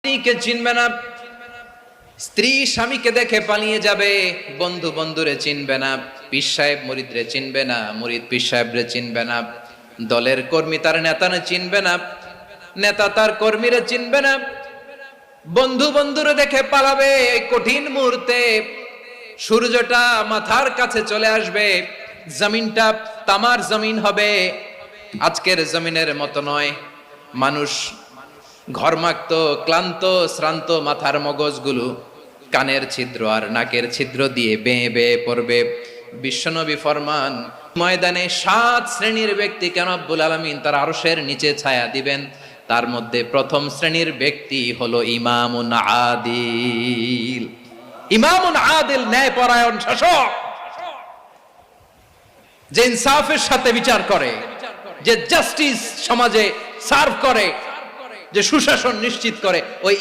স্ত্রীকে চিনবে না, স্ত্রী স্বামীকে দেখে পালিয়ে যাবে, বন্ধু বন্ধুরে চিনবে না, পীর সাহেব মুরিদরে চিনবে না, মুরিদ পীর সাহেবরে চিনবে না, দলের কর্মী তার নেতারে চিনবে না, নেতা তার কর্মীরে চিনবে না, বন্ধু বন্ধুরে দেখে পালাবে। এই কঠিন মুহূর্তে সূর্যটা মাথার কাছে চলে আসবে, জমিনটা তামার জমিন হবে, আজকের জমিনের মতো নয়। মানুষ ঘর্মাক্ত, ক্লান্ত, শ্রান্ত মাথার মগজগুলো কানের ছিদ্র আর নাকের ছিদ্র দিয়ে বেয়ে বেয়ে পড়বে। বিশ্বনবী ফরমান, ময়দানে 7 শ্রেণীর ব্যক্তিকে রব্বুল আলামিন তার আরশের নিচে ছায়া দিবেন। তার মধ্যে প্রথম শ্রেণীর ব্যক্তি হলো ইমামুন আদিল। ইমামুন আদিল, ন্যায়পরায়ণ শাসক, যে ইনসাফের সাথে বিচার করে, যে জাস্টিস সমাজে সার্ভ করে, যে সুশাসন নিশ্চিত করে, ওই